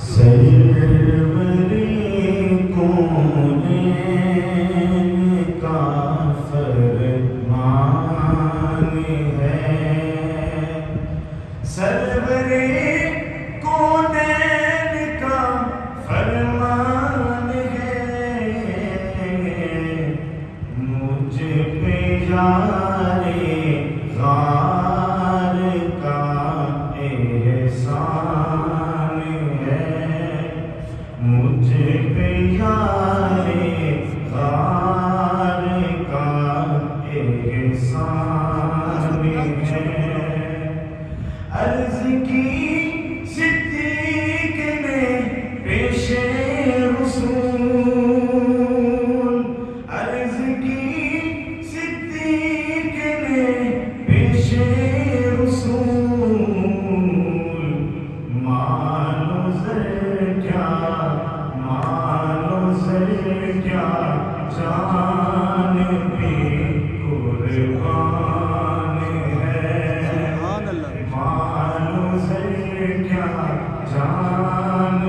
سرورِ کونین کا فرمان ہے، سرورِ کونین کا فرمان ہے، مجھ پہ یار غار کا احسان ہے، مجھ پہ یار غار کا احسان ہے۔ عرض کی صدیق نے پیش رسول، عرض کی صدیق نے پیش رسول، مال و زر کیا، مال و زر کیا، جان بھی قربان ہے، مال و زر کیا، جان